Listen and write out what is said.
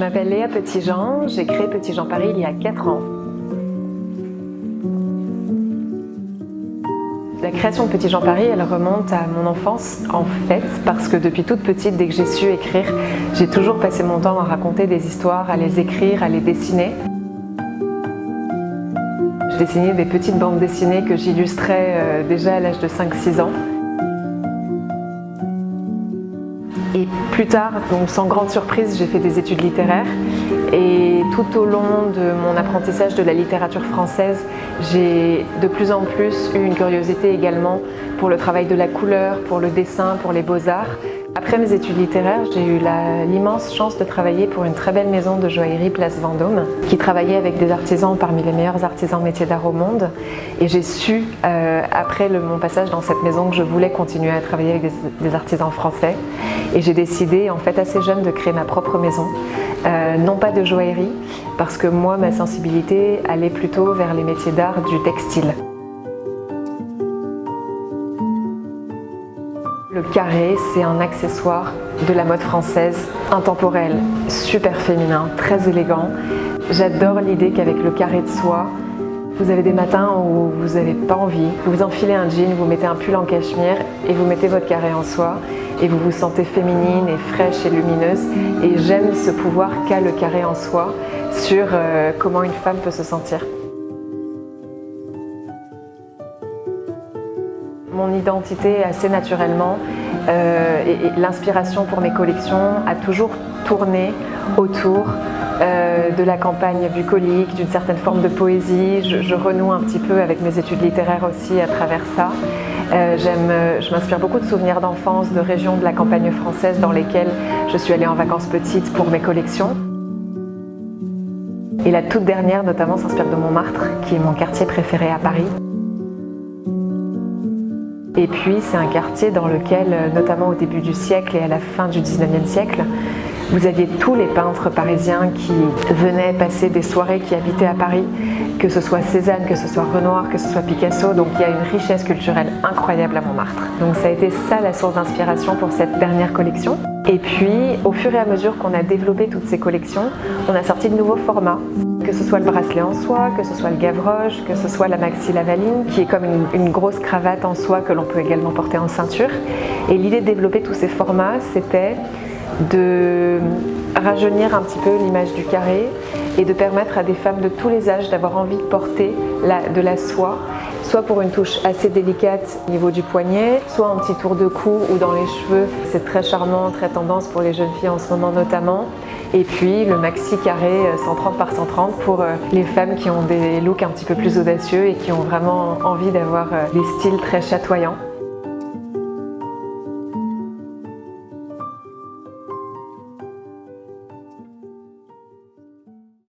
Je m'appelle Léa Petitjean, j'ai créé Petitjean Paris il y a 4 ans. La création de Petitjean Paris, elle remonte à mon enfance en fait, parce que depuis toute petite, dès que j'ai su écrire, j'ai toujours passé mon temps à raconter des histoires, à les écrire, à les dessiner. Je dessinais des petites bandes dessinées que j'illustrais déjà à l'âge de 5-6 ans. Et plus tard, donc sans grande surprise, j'ai fait des études littéraires et tout au long de mon apprentissage de la littérature française, j'ai de plus en plus eu une curiosité également pour le travail de la couleur, pour le dessin, pour les beaux-arts. Après mes études littéraires, j'ai eu l'immense chance de travailler pour une très belle maison de joaillerie Place Vendôme qui travaillait avec des artisans parmi les meilleurs artisans métiers d'art au monde. Et j'ai su, après mon passage dans cette maison, que je voulais continuer à travailler avec des artisans français. Et j'ai décidé, en fait assez jeune, de créer ma propre maison. Non pas de joaillerie, parce que moi, ma sensibilité allait plutôt vers les métiers d'art du textile. Le carré, c'est un accessoire de la mode française, intemporel, super féminin, très élégant. J'adore l'idée qu'avec le carré de soie, vous avez des matins où vous n'avez pas envie, vous enfilez un jean, vous mettez un pull en cachemire et vous mettez votre carré en soie et vous vous sentez féminine et fraîche et lumineuse. Et j'aime ce pouvoir qu'a le carré en soie sur comment une femme peut se sentir. Mon identité, assez naturellement, et l'inspiration pour mes collections a toujours tourné autour de la campagne bucolique, d'une certaine forme de poésie. Je renoue un petit peu avec mes études littéraires aussi à travers ça. Je m'inspire beaucoup de souvenirs d'enfance, de régions de la campagne française dans lesquelles je suis allée en vacances petites pour mes collections. Et la toute dernière notamment s'inspire de Montmartre, qui est mon quartier préféré à Paris. Et puis c'est un quartier dans lequel, notamment au début du siècle et à la fin du 19e siècle, vous aviez tous les peintres parisiens qui venaient passer des soirées, qui habitaient à Paris, que ce soit Cézanne, que ce soit Renoir, que ce soit Picasso. Donc il y a une richesse culturelle incroyable à Montmartre. Donc ça a été ça la source d'inspiration pour cette dernière collection. Et puis au fur et à mesure qu'on a développé toutes ces collections, on a sorti de nouveaux formats. Que ce soit le bracelet en soie, que ce soit le gavroche, que ce soit la maxi lavaline, qui est comme une grosse cravate en soie que l'on peut également porter en ceinture. Et l'idée de développer tous ces formats, c'était de rajeunir un petit peu l'image du carré et de permettre à des femmes de tous les âges d'avoir envie de porter de la soie, soit pour une touche assez délicate au niveau du poignet, soit en petit tour de cou ou dans les cheveux. C'est très charmant, très tendance pour les jeunes filles en ce moment notamment. Et puis le maxi carré 130 par 130 pour les femmes qui ont des looks un petit peu plus audacieux et qui ont vraiment envie d'avoir des styles très chatoyants.